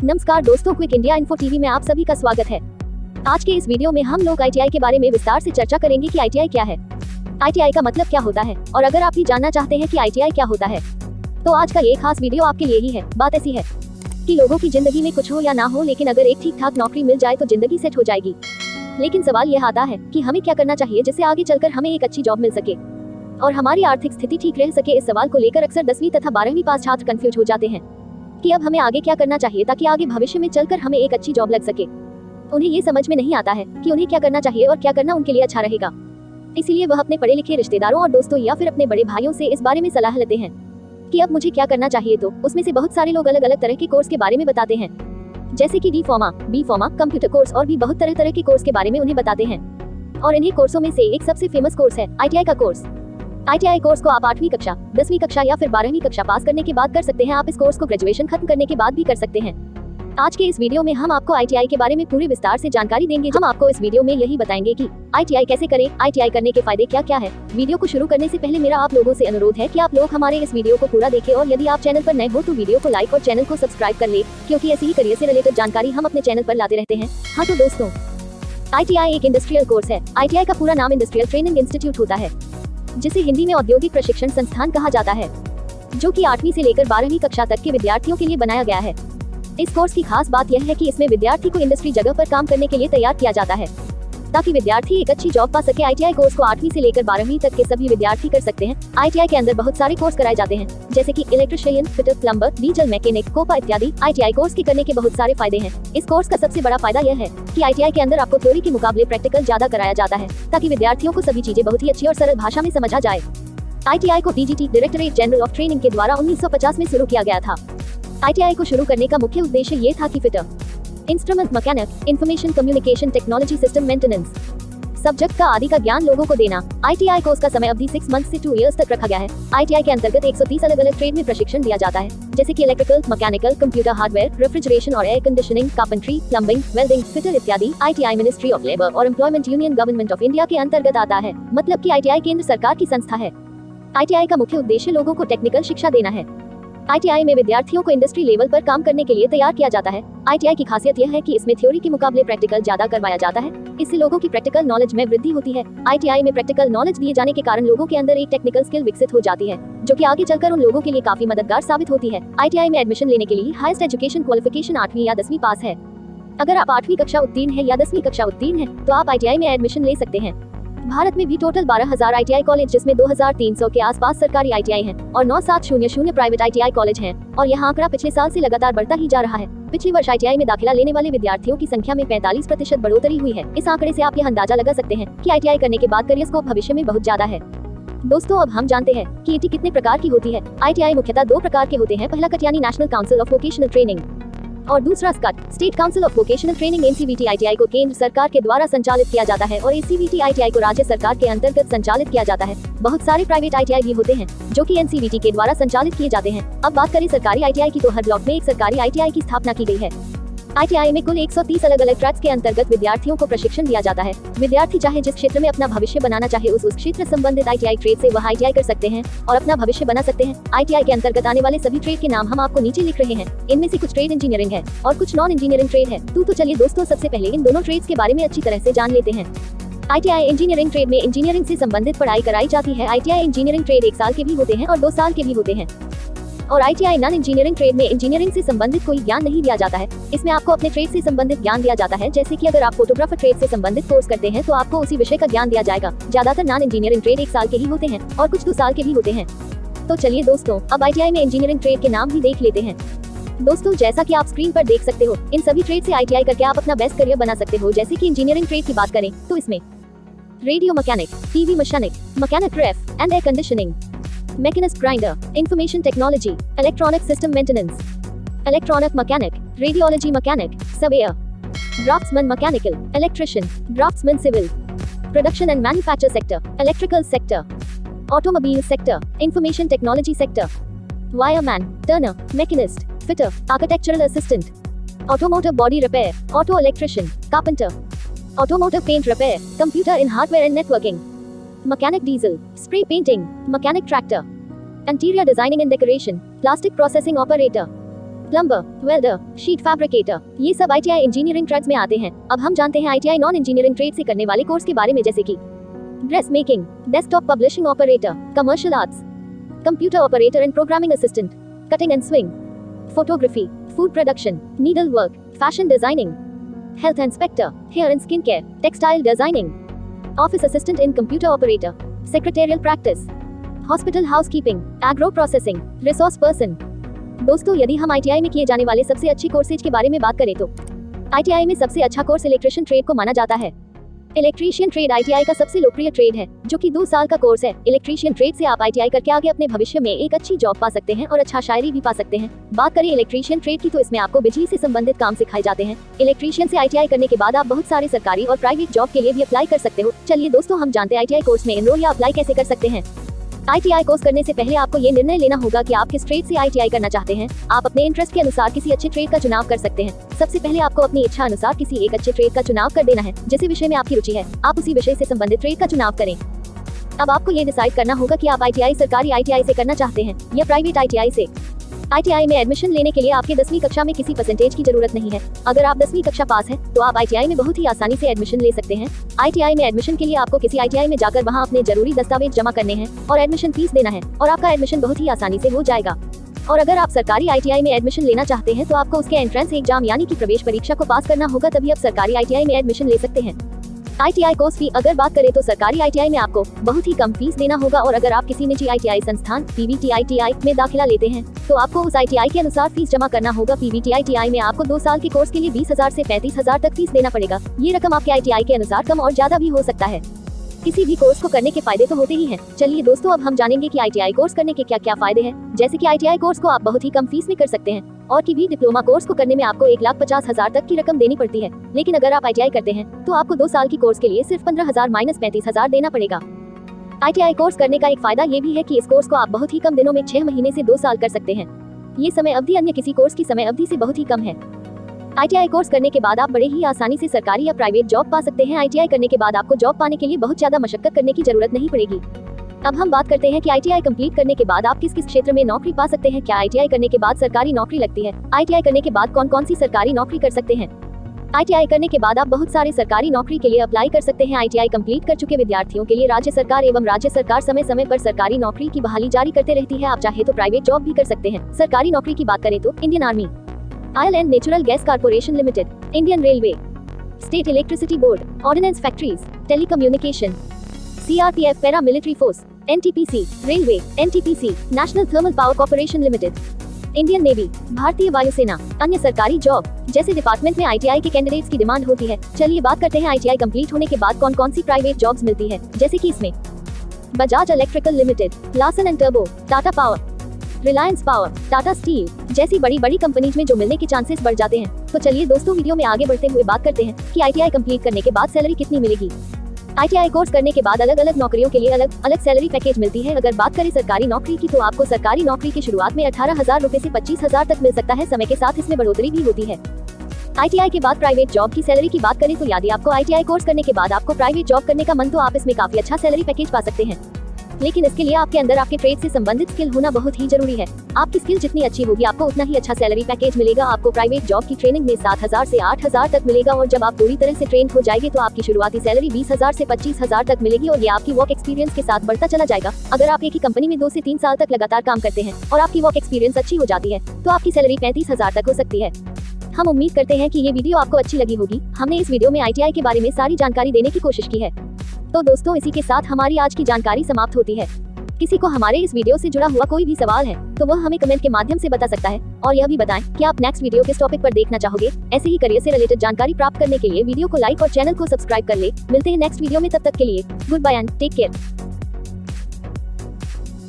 नमस्कार दोस्तों, quick India info TV में आप सभी का स्वागत है। आज के इस वीडियो में हम लोग ITI के बारे में विस्तार से चर्चा करेंगे कि ITI क्या है, ITI का मतलब क्या होता है, और अगर आप भी जानना चाहते हैं कि ITI क्या होता है तो आज का ये खास वीडियो आपके लिए ही है। बात ऐसी है कि लोगों की जिंदगी में कुछ हो या ना हो, लेकिन अगर एक ठीक ठाक नौकरी मिल जाए तो जिंदगी सेट हो जाएगी। लेकिन सवाल यह आता है कि हमें क्या करना चाहिए जिससे आगे चलकर हमें एक अच्छी जॉब मिल सके और हमारी आर्थिक स्थिति ठीक रह सके। इस सवाल को लेकर अक्सर 10वीं तथा 12वीं पास छात्र कंफ्यूज हो जाते हैं कि अब हमें आगे क्या करना चाहिए ताकि आगे भविष्य में चलकर हमें एक अच्छी जॉब लग सके। उन्हें ये समझ में नहीं आता है कि उन्हें क्या करना चाहिए और क्या करना उनके लिए अच्छा रहेगा। इसीलिए वह अपने पढ़े लिखे रिश्तेदारों और दोस्तों या फिर अपने बड़े भाइयों से इस बारे में सलाह लेते हैं कि अब मुझे क्या करना चाहिए। तो उसमें से बहुत सारे लोग अलग अलग तरह के कोर्स के बारे में बताते हैं, जैसे कि D-Pharma, B-Pharma, कंप्यूटर कोर्स और भी बहुत तरह के कोर्स के बारे में उन्हें बताते हैं। और इन्हीं कोर्सों में से एक सबसे फेमस कोर्स है ITI का कोर्स। ITI कोर्स को आप 8वीं कक्षा, 10वीं कक्षा या फिर 12वीं कक्षा पास करने के बाद कर सकते हैं। आप इस कोर्स को ग्रेजुएशन खत्म करने के बाद भी कर सकते हैं। आज के इस वीडियो में हम आपको ITI के बारे में पूरी विस्तार से जानकारी देंगे। हम आपको इस वीडियो में यही बताएंगे कि ITI कैसे करें, ITI करने के फायदे क्या क्या है। वीडियो को शुरू करने से पहले मेरा आप लोगों से अनुरोध है कि आप लोग हमारे इस वीडियो को पूरा देखें और यदि आप चैनल पर नए हो तो वीडियो को लाइक और चैनल को सब्सक्राइब कर ले, क्योंकि ऐसी ही करियर से रिलेटेड जानकारी हम अपने चैनल पर लाते रहते हैं। हाँ तो दोस्तों, ITI एक इंडस्ट्रियल कोर्स है। ITI का पूरा नाम इंडस्ट्रियल ट्रेनिंग इंस्टीट्यूट होता है, जिसे हिंदी में औद्योगिक प्रशिक्षण संस्थान कहा जाता है, जो कि 8वीं से लेकर 12वीं कक्षा तक के विद्यार्थियों के लिए बनाया गया है। इस कोर्स की खास बात यह है कि इसमें विद्यार्थी को इंडस्ट्री जगह पर काम करने के लिए तैयार किया जाता है ताकि विद्यार्थी एक अच्छी जॉब पा सके। ITI कोर्स को 8वीं से लेकर 12वीं तक के सभी विद्यार्थी कर सकते हैं। ITI के अंदर बहुत सारे कोर्स कराए जाते हैं, जैसे कि electrician, fitter, plumber, diesel mechanic, COPA इत्यादि। ITI कोर्स के करने के बहुत सारे फायदे हैं। इस कोर्स का सबसे बड़ा फायदा यह है कि ITI के अंदर आपको थ्योरी के मुकाबले प्रैक्टिकल ज्यादा कराया जाता है ताकि विद्यार्थियों को सभी चीजें बहुत ही अच्छी और सरल भाषा में समझ आ जाए। ITI को DGT, directorate general of training के द्वारा 1950 में शुरू किया गया था। ITI को शुरू करने का मुख्य उद्देश्य ये था कि fitter, instrument mechanic, information communication technology, system maintenance, subject का आदि का ज्ञान लोगों को देना। ITI कोर्स का समय अवधि 6 मंथ से 2 इयर्स तक रखा गया है। ITI के अंतर्गत 130 अलग अलग ट्रेड में प्रशिक्षण दिया जाता है, जैसे कि electrical, mechanical, computer hardware, refrigeration और air conditioning, carpentry, plumbing, welding, fitter इत्यादि। ITI मिनिस्ट्री ऑफ लेबर और employment union government of India के अंतर्गत आता है, मतलब कि ITI केंद्र सरकार की संस्था है। ITI का मुख्य उद्देश्य लोगों को टेक्निकल शिक्षा देना है। ITI में विद्यार्थियों को इंडस्ट्री लेवल पर काम करने के लिए तैयार किया जाता है। ITI की खासियत यह है कि इसमें थ्योरी के मुकाबले प्रैक्टिकल ज्यादा करवाया जाता है, इससे लोगों की प्रैक्टिकल नॉलेज में वृद्धि होती है। ITI में प्रैक्टिकल नॉलेज दिए जाने के कारण लोगों के अंदर एक टेक्निकल स्किल विकसित हो जाती है, जो कि आगे चलकर उन लोगों के लिए काफी मददगार साबित होती है। ITI में एडमिशन लेने के लिए हाईएस्ट एजुकेशन क्वालिफिकेशन 8वीं या 10वीं पास है। अगर आप 8वीं कक्षा उत्तीर्ण है या 10वीं कक्षा उत्तीर्ण है तो आप ITI में एडमिशन ले सकते हैं। भारत में भी टोटल 12,000 ITI कॉलेज, जिसमें 2,300 के आसपास सरकारी ITI हैं और 9,700 प्राइवेट ITI कॉलेज हैं, और यह आंकड़ा पिछले साल से लगातार बढ़ता ही जा रहा है। पिछले वर्ष ITI में दाखिला लेने वाले विद्यार्थियों की संख्या में 45% बढ़ोतरी हुई है। इस आंकड़े से आप यह अंदाजा लगा सकते हैं कि ITI करने के बाद करियर स्कोप भविष्य में बहुत ज्यादा है। दोस्तों, अब हम जानते हैं कि ET कितने प्रकार की होती है। ITI मुख्यतः 2 प्रकार के होते हैं। पहला कट यानी national council of vocational training और दूसरा स्कट, state council of vocational training. NCVT ITI को केंद्र सरकार के द्वारा संचालित किया जाता है और ACVT ITI को राज्य सरकार के अंतर्गत संचालित किया जाता है। बहुत सारे प्राइवेट ITI भी होते हैं जो कि NCVT के द्वारा संचालित किए जाते हैं। अब बात करें सरकारी ITI की, तो हर ब्लॉक में एक सरकारी ITI की स्थापना की गई है। ITI में कुल 130 अलग अलग ट्रैक्स के अंतर्गत विद्यार्थियों को प्रशिक्षण दिया जाता है। विद्यार्थी चाहे जिस क्षेत्र में अपना भविष्य बनाना चाहे उस क्षेत्र संबंधित ITI ट्रेड से वह ITI कर सकते हैं और अपना भविष्य बना सकते हैं। ITI के अंतर्गत आने वाले सभी ट्रेड के नाम हम आपको नीचे लिख रहे हैं। इनमें से कुछ ट्रेड इंजीनियरिंग है और कुछ नॉन इंजीनियरिंग ट्रेड है। तो चलिए दोस्तों, सबसे पहले इन दोनों ट्रेड्स के बारे में अच्छी तरह से जान लेते हैं। ITI इंजीनियरिंग ट्रेड में इंजीनियरिंग से संबंधित पढ़ाई कराई जाती है। ITI इंजीनियरिंग ट्रेड 1 साल के भी होते हैं और 2 साल के भी होते हैं। और ITI नॉन इंजीनियरिंग ट्रेड में इंजीनियरिंग से संबंधित कोई ज्ञान नहीं दिया जाता है। इसमें आपको अपने ट्रेड से संबंधित ज्ञान दिया जाता है, जैसे कि अगर आप फोटोग्राफर ट्रेड से संबंधित कोर्स करते हैं तो आपको उसी विषय का ज्ञान दिया जाएगा। ज्यादातर नॉन इंजीनियरिंग ट्रेड 1 साल के ही होते हैं और कुछ 2 साल के भी होते हैं। तो चलिए दोस्तों, अब ITI में इंजीनियरिंग ट्रेड के नाम भी देख लेते हैं। दोस्तों, जैसा कि आप स्क्रीन पर देख सकते हो, इन सभी ट्रेड से ITI करके आप अपना बेस्ट करियर बना सकते हो। जैसे कि इंजीनियरिंग ट्रेड की बात करें तो इसमें radio mechanic, TV mechanic, mechanic ref and air conditioning, machinist grinder, information technology, electronic system maintenance, electronic mechanic, radiology mechanic, surveyor, draughtsman mechanical, electrician, draughtsman civil, production and manufacture sector, electrical sector, automobile sector, information technology sector, wireman, turner, machinist, fitter, architectural assistant, automotive body repair, auto electrician, carpenter, automotive paint repair, computer in hardware and networking, mechanic diesel, spray painting, mechanic tractor, interior designing and decoration, plastic processing operator, plumber, welder, sheet fabricator, ये सब ITI engineering trades में आते हैं। अब हम जानते हैं ITI non engineering trade से करने वाले कोर्स के बारे में, जैसे कि dress making, desktop publishing operator, commercial arts, computer operator and programming assistant, cutting and sewing, photography, food production, needle work, fashion designing, health inspector, hair and skin care, textile designing, office assistant in computer operator, secretarial practice, hospital housekeeping, agro processing, resource person. दोस्तों, यदि हम ITI में किए जाने वाले सबसे अच्छे courses के बारे में बात करें तो ITI में सबसे अच्छा कोर्स इलेक्ट्रिशियन ट्रेड को माना जाता है। इलेक्ट्रीशियन ट्रेड ITI का सबसे लोकप्रिय ट्रेड है, जो कि 2 साल का कोर्स है। इलेक्ट्रीशियन ट्रेड से आप ITI करके आगे अपने भविष्य में एक अच्छी जॉब पा सकते हैं और अच्छा शायरी भी पा सकते हैं। बात करें इलेक्ट्रीशियन ट्रेड की, तो इसमें आपको बिजली से संबंधित काम सिखाए जाते हैं। इलेक्ट्रीशियन से ITI करने के बाद आप बहुत सारे सरकारी और प्राइवेट जॉब के लिए भी अप्लाई कर सकते हो। चलिए दोस्तों, हम जानते हैं ITI कोर्स में एनरोल या अप्लाई कैसे कर सकते हैं। ITI कोर्स करने से पहले आपको ये निर्णय लेना होगा कि आप किस ट्रेड से ITI करना चाहते हैं। आप अपने इंटरेस्ट के अनुसार किसी अच्छे ट्रेड का चुनाव कर सकते हैं। सबसे पहले आपको अपनी इच्छा अनुसार किसी एक अच्छे ट्रेड का चुनाव कर देना है। जिस विषय में आपकी रुचि है, आप उसी विषय से संबंधित ट्रेड का चुनाव करें। अब आपको ये डिसाइड करना होगा कि आप ITI सरकारी ITI से करना चाहते हैं या प्राइवेट ITI से। ITI में एडमिशन लेने के लिए आपके 10वीं कक्षा में किसी परसेंटेज की जरूरत नहीं है। अगर आप 10वीं कक्षा पास हैं, तो आप ITI में बहुत ही आसानी से एडमिशन ले सकते हैं। ITI में एडमिशन के लिए आपको किसी ITI में जाकर वहां अपने जरूरी दस्तावेज जमा करने हैं और एडमिशन फीस देना है, और आपका एडमिशन बहुत ही आसानी से हो जाएगा। और अगर आप सरकारी ITI में एडमिशन लेना चाहते हैं, तो आपको उसके एंट्रेंस एग्जाम यानी कि प्रवेश परीक्षा को पास करना होगा, तभी आप सरकारी ITI में एडमिशन ले सकते हैं। ITI कोर्स फी अगर बात करें तो सरकारी ITI में आपको बहुत ही कम फीस देना होगा, और अगर आप किसी निजी ITI संस्थान PVT ITI में दाखिला लेते हैं, तो आपको उस ITI के अनुसार फीस जमा करना होगा। PVT ITI में आपको 2 साल के कोर्स के लिए 20,000 से 35,000 तक फीस देना पड़ेगा। ये रकम आपके ITI के अनुसार कम और ज्यादा भी हो सकता है। किसी भी कोर्स को करने के फायदे तो होते ही हैं। चलिए दोस्तों, अब हम जानेंगे कि ITI कोर्स करने के क्या क्या फायदे हैं। जैसे कि ITI कोर्स को आप बहुत ही कम फीस में कर सकते हैं, और कि भी डिप्लोमा कोर्स को करने में आपको 1,50,000 तक की रकम देनी पड़ती है। लेकिन अगर आप ITI करते हैं, तो आपको 2 साल की कोर्स के लिए सिर्फ 15,000 - 35,000 देना पड़ेगा। ITI कोर्स करने का एक फायदा ये भी है कि इस कोर्स को आप बहुत ही कम दिनों में 6 महीने से 2 साल कर सकते हैं। ये समय अवधि अन्य किसी कोर्स की समय अवधि से बहुत ही कम है। ITI कोर्स करने के बाद आप बड़े ही आसानी से सरकारी या प्राइवेट जॉब पा सकते हैं। ITI करने के बाद आपको जॉब पाने के लिए बहुत ज्यादा मशक्कत करने की जरूरत नहीं पड़ेगी। अब हम बात करते हैं कि ITI कंप्लीट करने के बाद आप किस किस क्षेत्र में नौकरी पा सकते हैं। क्या ITI करने के बाद सरकारी नौकरी लगती है? ITI करने के बाद कौन कौन सी सरकारी नौकरी कर सकते हैं? ITI करने के बाद आप बहुत सारे सरकारी नौकरी के लिए अप्लाई कर सकते हैं। ITI कंप्लीट कर चुके विद्यार्थियों के लिए राज्य सरकार एवं राज्य सरकार समय समय पर सरकारी नौकरी की बहाली जारी करते रहती है। आप चाहे तो प्राइवेट जॉब भी कर सकते हैं। सरकारी नौकरी की बात करें तो Indian army, oil and natural gas corporation limited, Indian railway, state electricity board, ordnance factories, telecommunication, CRPF para military force, NTPC, railway, NTPC, national thermal power corporation limited, Indian navy, भारतीय वायुसेना, अन्य सरकारी जॉब जैसे department में ITI के candidates की demand होती है। चलिए बात करते हैं ITI कंप्लीट होने के बाद कौन कौन सी प्राइवेट जॉब्स मिलती है। जैसे कि इसमें Bajaj electrical limited, Larsen and turbo, Tata power, Reliance power, Tata steel जैसी बड़ी बड़ी कंपनीज में जो मिलने के चांसेस बढ़ जाते हैं। तो चलिए दोस्तों, वीडियो में आगे बढ़ते हुए बात करते हैं कि ITI कंप्लीट करने के बाद सैलरी कितनी मिलेगी। ITI कोर्स करने के बाद अलग अलग नौकरियों के लिए अलग अलग सैलरी पैकेज मिलती है। अगर बात करें सरकारी नौकरी की, तो आपको सरकारी नौकरी की शुरुआत में 18,000 रुपए से 25,000 तक मिल सकता है। समय के साथ इसमें बढ़ोतरी भी होती है। ITI के बाद प्राइवेट जॉब की सैलरी की बात करें तो यदि आपको ITI कोर्स करने के बाद आपको प्राइवेट जॉब करने का मन, तो आप इसमें काफी अच्छा सैलरी पैकेज पा सकते हैं। लेकिन इसके लिए आपके अंदर आपके ट्रेड से संबंधित स्किल होना बहुत ही जरूरी है। आपकी स्किल जितनी अच्छी होगी, आपको उतना ही अच्छा सैलरी पैकेज मिलेगा। आपको प्राइवेट जॉब की ट्रेनिंग में 7,000 से 8,000 तक मिलेगा, और जब आप पूरी तरह से ट्रेन हो जाएंगे, तो आपकी शुरुआती सैलरी 20,000 से 25,000 तक मिलेगी, और ये आपकी वर्क एक्सपीरियंस के साथ बढ़ता चला जाएगा। अगर आप एक ही कंपनी में 2 से 3 साल तक लगातार काम करते हैं और आपकी वर्क एक्सपीरियंस अच्छी हो जाती है, तो आपकी सैलरी 35,000 तक हो सकती है। हम उम्मीद करते हैं कि ये वीडियो आपको अच्छी लगी होगी। हमने इस वीडियो में ITI के बारे में सारी जानकारी देने की कोशिश की है। तो दोस्तों, इसी के साथ हमारी आज की जानकारी समाप्त होती है। किसी को हमारे इस वीडियो से जुड़ा हुआ कोई भी सवाल है, तो वह हमें कमेंट के माध्यम से बता सकता है। और यह भी बताएं कि आप नेक्स्ट वीडियो किस टॉपिक पर देखना चाहोगे। ऐसे ही करियर से रिलेटेड जानकारी प्राप्त करने के लिए वीडियो को लाइक और चैनल को सब्सक्राइब कर ले। मिलते हैं नेक्स्ट वीडियो में, तब तक के लिए good bye and take care.